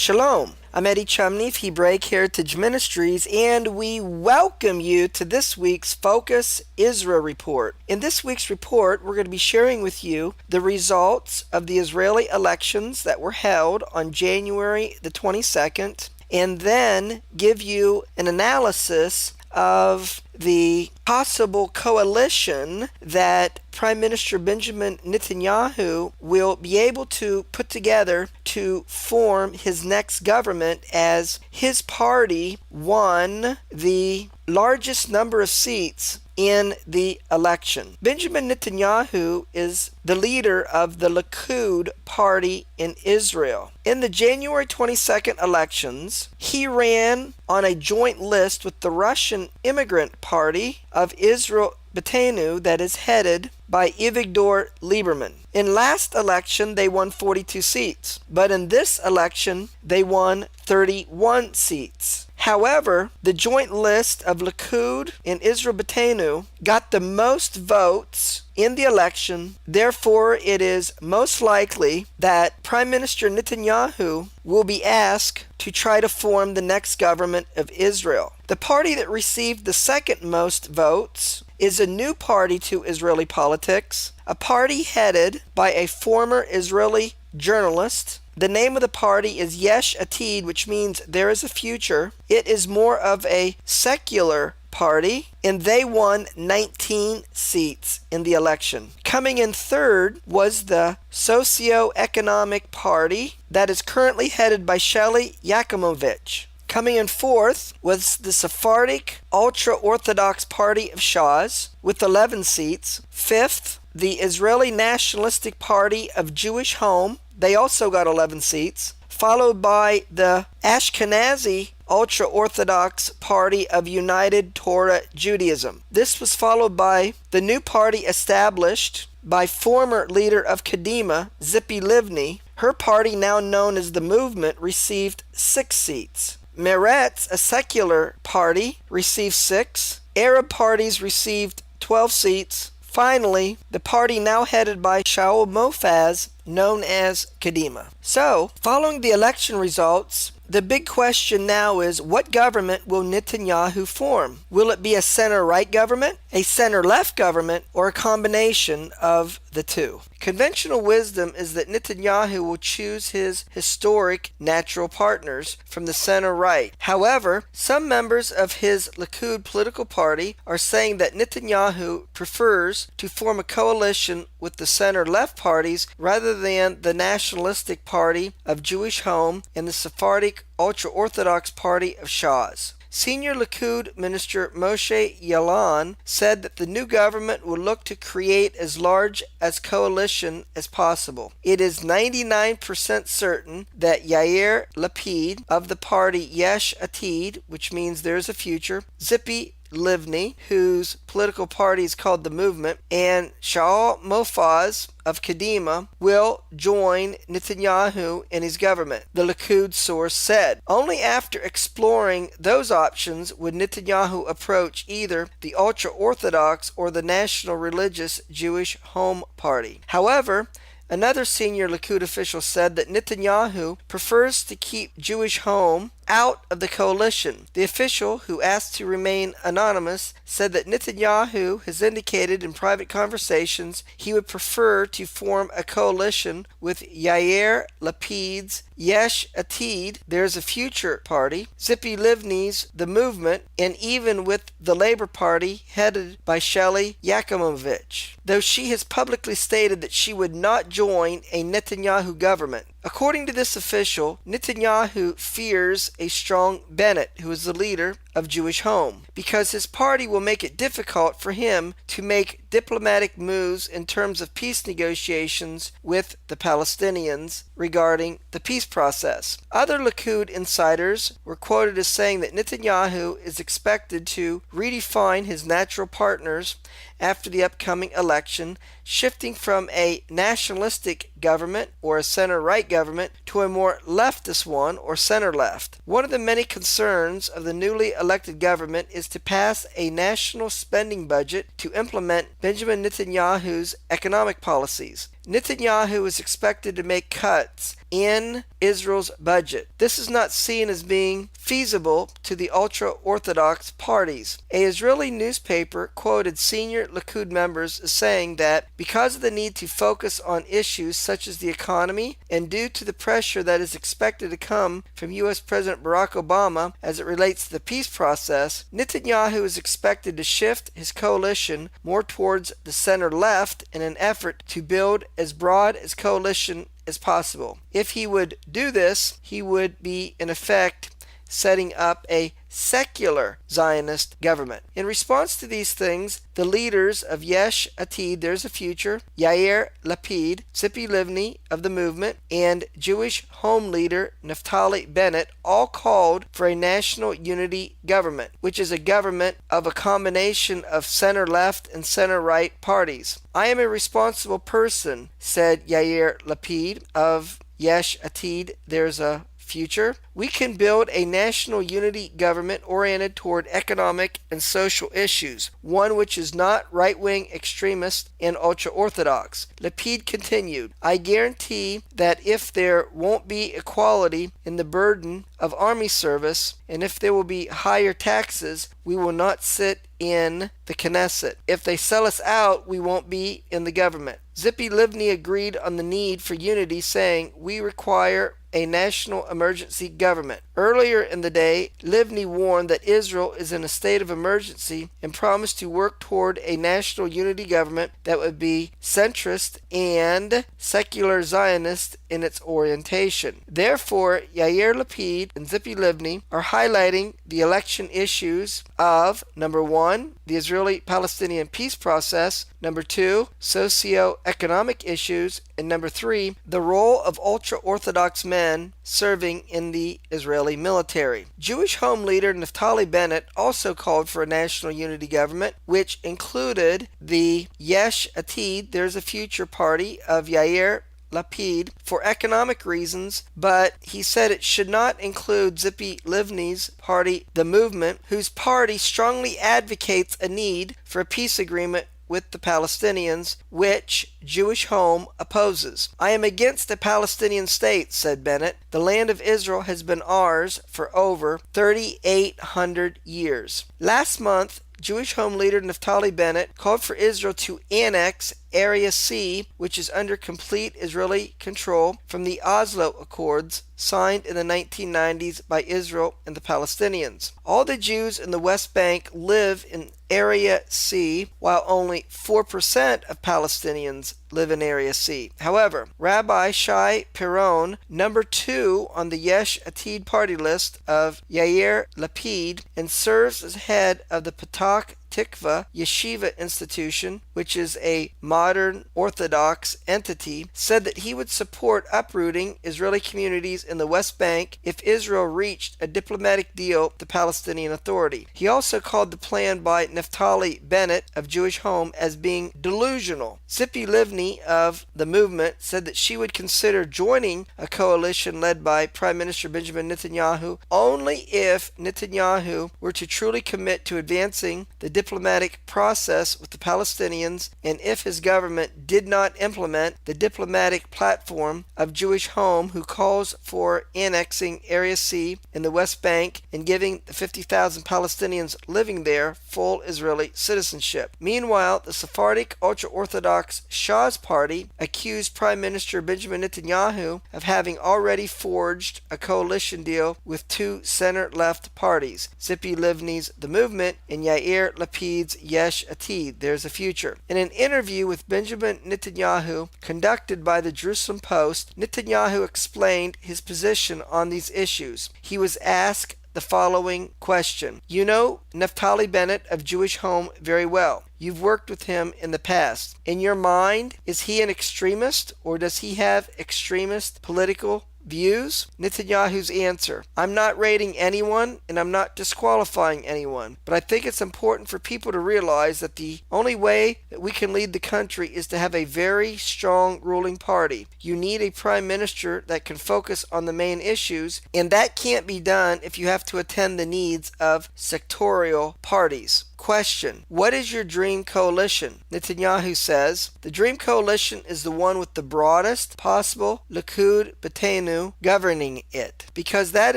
Shalom. I'm Eddie Chumney of Hebraic Heritage Ministries, and we welcome you to this week's Focus Israel Report. In this week's report, we're going to be sharing with you the results of the Israeli elections that were held on January the 22nd, and then give you an analysis of the possible coalition that Prime Minister Benjamin Netanyahu will be able to put together to form his next government, as his party won the largest number of seats in the election. Benjamin Netanyahu is the leader of the Likud party in Israel. In the January 22nd elections, he ran on a joint list with the Russian Immigrant Party of Israel Beitenu that is headed by Avigdor Lieberman. In last election, they won 42 seats, but in this election, they won 31 seats. However, the joint list of Likud and Israel Beitenu got the most votes in the election. Therefore, it is most likely that Prime Minister Netanyahu will be asked to try to form the next government of Israel. The party that received the second most votes is a new party to Israeli politics, a party headed by a former Israeli journalist. The name of the party is Yesh Atid, which means there is a future. It is more of a secular party, and they won 19 seats in the election. Coming in third was the Socio-Economic Party that is currently headed by Shelley Yakimovich. Coming in fourth was the Sephardic Ultra-Orthodox Party of Shas with 11 seats. Fifth, the Israeli Nationalistic Party of Jewish Home. They also got 11 seats, followed by the Ashkenazi Ultra-Orthodox Party of United Torah Judaism. This was followed by the new party established by former leader of Kadima, Tzipi Livni. Her party, now known as the Movement, received 6 seats. Meretz, a secular party, received 6. Arab parties received 12 seats. Finally, the party now headed by Shaul Mofaz, known as Kadima. So, following the election results, the big question now is, what government will Netanyahu form? Will it be a center-right government, a center-left government, or a combination of the two? Conventional wisdom is that Netanyahu will choose his historic natural partners from the center-right. However, some members of his Likud political party are saying that Netanyahu prefers to form a coalition with the center-left parties rather than the nationalistic party of Jewish Home and the Sephardic Ultra-Orthodox Party of Shas. Senior Likud Minister Moshe Yaalon said that the new government will look to create as large a coalition as possible. It is 99% certain that Yair Lapid of the party Yesh Atid, which means there's a future, Tzipi Livni, whose political party is called the Movement, and Shaul Mofaz of Kadima will join Netanyahu in his government, the Likud source said. Only after exploring those options would Netanyahu approach either the ultra-Orthodox or the National Religious Jewish Home Party. However, another senior Likud official said that Netanyahu prefers to keep Jewish Home out of the coalition. The official, who asked to remain anonymous, said that Netanyahu has indicated in private conversations he would prefer to form a coalition with Yair Lapid's Yesh Atid, There's a Future party, Tzipi Livni's The Movement, and even with the Labor Party headed by Shelley Yakimovich, though she has publicly stated that she would not join a Netanyahu government. According to this official, Netanyahu fears a strong Bennett, who is the leader of Jewish Home, because his party will make it difficult for him to make diplomatic moves in terms of peace negotiations with the Palestinians regarding the peace process. Other Likud insiders were quoted as saying that Netanyahu is expected to redefine his natural partners after the upcoming election, shifting from a nationalistic government or a center-right government to a more leftist one or center-left. One of the many concerns of the newly elected government is to pass a national spending budget to implement Benjamin Netanyahu's economic policies. Netanyahu is expected to make cuts in Israel's budget. This is not seen as being feasible to the ultra-Orthodox parties. An Israeli newspaper quoted senior Likud members as saying that because of the need to focus on issues such as the economy and due to the pressure that is expected to come from U.S. President Barack Obama as it relates to the peace process, Netanyahu is expected to shift his coalition more towards the center left in an effort to build as broad a coalition as possible. If he would do this, he would be in effect setting up a secular Zionist government. In response to these things, the leaders of Yesh Atid, There's a Future, Yair Lapid, Tzipi Livni of the movement, and Jewish Home leader Naftali Bennett all called for a national unity government, which is a government of a combination of center-left and center-right parties. I am a responsible person, said Yair Lapid of Yesh Atid, There's a Future. We can build a national unity government oriented toward economic and social issues, one which is not right-wing extremist and ultra-Orthodox. Lapid continued, I guarantee that if there won't be equality in the burden of army service, and if there will be higher taxes, we will not sit in the Knesset. If they sell us out, we won't be in the government. Tzipi Livni agreed on the need for unity, saying, we require a national emergency government. Earlier in the day, Livni warned that Israel is in a state of emergency and promised to work toward a national unity government that would be centrist and secular Zionist in its orientation. Therefore, Yair Lapid and Tzipi Livni are highlighting the election issues of, number one, the Israeli-Palestinian peace process, number two, socio-economic issues, and number three, the role of ultra-Orthodox men serving in the Israeli military. Jewish Home leader Naftali Bennett also called for a national unity government, which included the Yesh Atid, There's a Future party of Yair Lapid for economic reasons, but he said it should not include Tzipi Livni's party, the Movement, whose party strongly advocates a need for a peace agreement with the Palestinians, which Jewish Home opposes. I am against a Palestinian state, said Bennett. The land of Israel has been ours for over 3,800 years. Last month, Jewish Home leader Naftali Bennett called for Israel to annex Area C, which is under complete Israeli control, from the Oslo Accords signed in the 1990s by Israel and the Palestinians. All the Jews in the West Bank live in Area C, while only 4% of Palestinians live in Area C. However, Rabbi Shai Piron, number 2 on the Yesh Atid party list of Yair Lapid, and serves as head of the Patach Tikva Yeshiva Institution, which is a modern Orthodox entity, said that he would support uprooting Israeli communities in the West Bank if Israel reached a diplomatic deal with the Palestinian Authority. He also called the plan by Naftali Bennett of Jewish Home as being delusional. Tzipi Livni of the Movement said that she would consider joining a coalition led by Prime Minister Benjamin Netanyahu only if Netanyahu were to truly commit to advancing the diplomatic process with the Palestinians, and if his government did not implement the diplomatic platform of Jewish Home, who calls for annexing Area C in the West Bank and giving the 50,000 Palestinians living there full Israeli citizenship. Meanwhile, the Sephardic ultra-Orthodox Shah's party accused Prime Minister Benjamin Netanyahu of having already forged a coalition deal with two center-left parties, Tzipi Livni's The Movement and Yair Lapid's Yesh Atid, There's a Future. In an interview with Benjamin Netanyahu conducted by the Jerusalem Post, Netanyahu explained his position on these issues. He was asked the following question. You know Naftali Bennett of Jewish Home very well. You've worked with him in the past. In your mind, is he an extremist, or does he have extremist political views? Netanyahu's answer: I'm not rating anyone and I'm not disqualifying anyone, but I think it's important for people to realize that the only way that we can lead the country is to have a very strong ruling party. You need a prime minister that can focus on the main issues, and that can't be done if you have to attend the needs of sectorial parties. Question: what is your dream coalition? Netanyahu says, the dream coalition is the one with the broadest possible Likud B'Tenu governing it, because that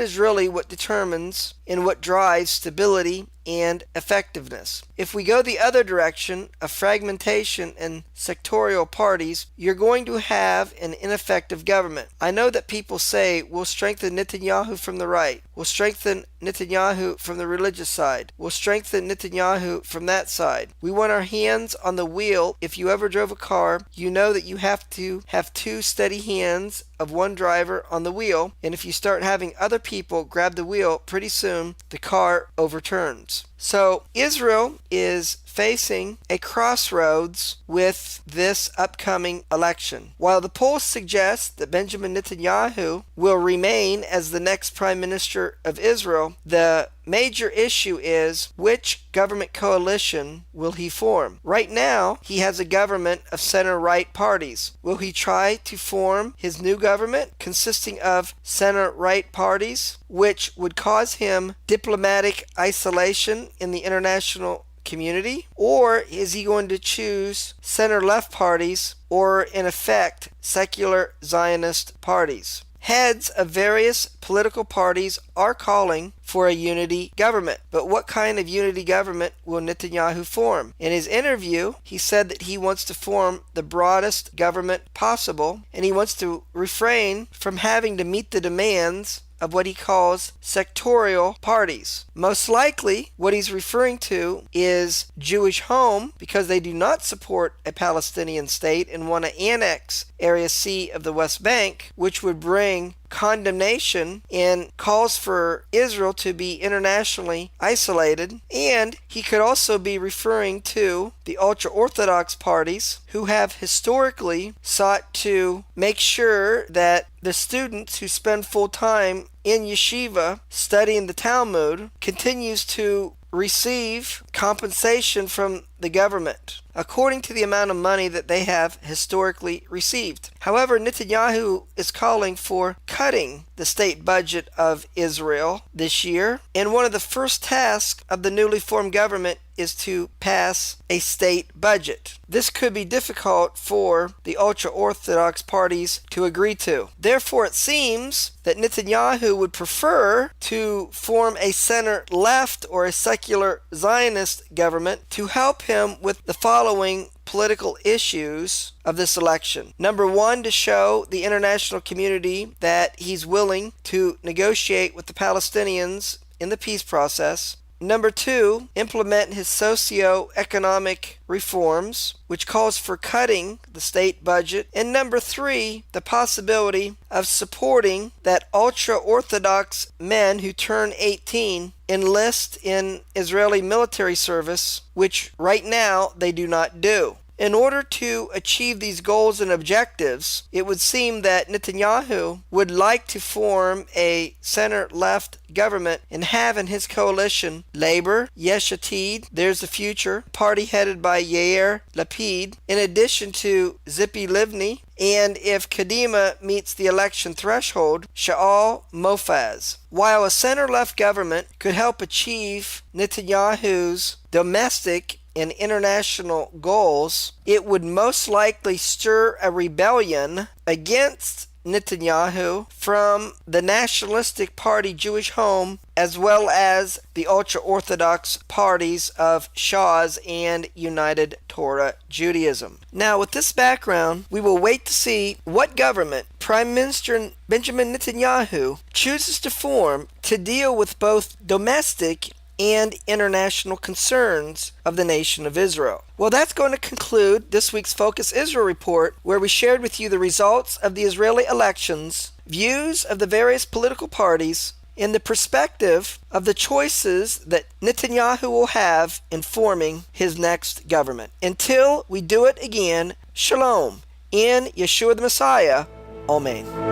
is really what determines and what drives stability and effectiveness. If we go the other direction of fragmentation and sectorial parties, you're going to have an ineffective government. I know that people say we'll strengthen Netanyahu from the right, we'll strengthen Netanyahu from the religious side, we'll strengthen Netanyahu from that side. We want our hands on the wheel. If you ever drove a car, you know that you have to have two steady hands of one driver on the wheel, and if you start having other people grab the wheel, pretty soon the car overturns. So Israel is facing a crossroads with this upcoming election. While the polls suggest that Benjamin Netanyahu will remain as the next prime minister of Israel, the major issue is which government coalition will he form. Right now, he has a government of center-right parties. Will he try to form his new government consisting of center-right parties, which would cause him diplomatic isolation in the international community? Or is he going to choose center-left parties, or in effect, secular Zionist parties? Heads of various political parties are calling for a unity government. But what kind of unity government will Netanyahu form? In his interview, he said that he wants to form the broadest government possible, and he wants to refrain from having to meet the demands of what he calls sectorial parties. Most likely, what he's referring to is Jewish Home, because they do not support a Palestinian state and want to annex Area C of the West Bank, which would bring condemnation and calls for Israel to be internationally isolated. And he could also be referring to the ultra-Orthodox parties, who have historically sought to make sure that the students who spend full time in yeshiva studying the Talmud continues to receive compensation from the government according to the amount of money that they have historically received. However, Netanyahu is calling for cutting the state budget of Israel this year, and one of the first tasks of the newly formed government is to pass a state budget. This could be difficult for the ultra-Orthodox parties to agree to. Therefore, it seems that Netanyahu would prefer to form a center-left or a secular Zionist government to help him with the following political issues of this election. Number one, to show the international community that he's willing to negotiate with the Palestinians in the peace process. Number two, implement his socio-economic reforms, which calls for cutting the state budget. And number three, the possibility of supporting that ultra-Orthodox men who turn 18 enlist in Israeli military service, which right now they do not do. In order to achieve these goals and objectives, it would seem that Netanyahu would like to form a center-left government and have in his coalition Labor, Yesh Atid, there's the future, party headed by Yair Lapid, in addition to Zippy Livni, and if Kadima meets the election threshold, Shaul Mofaz. While a center-left government could help achieve Netanyahu's domestic and international goals, it would most likely stir a rebellion against Netanyahu from the nationalistic party Jewish Home, as well as the ultra-Orthodox parties of Shas and United Torah Judaism. Now, with this background, we will wait to see what government Prime Minister Benjamin Netanyahu chooses to form to deal with both domestic and international concerns of the nation of Israel. Well, that's going to conclude this week's Focus Israel report, where we shared with you the results of the Israeli elections, views of the various political parties, and the perspective of the choices that Netanyahu will have in forming his next government. Until we do it again, Shalom. In Yeshua the Messiah, Amen.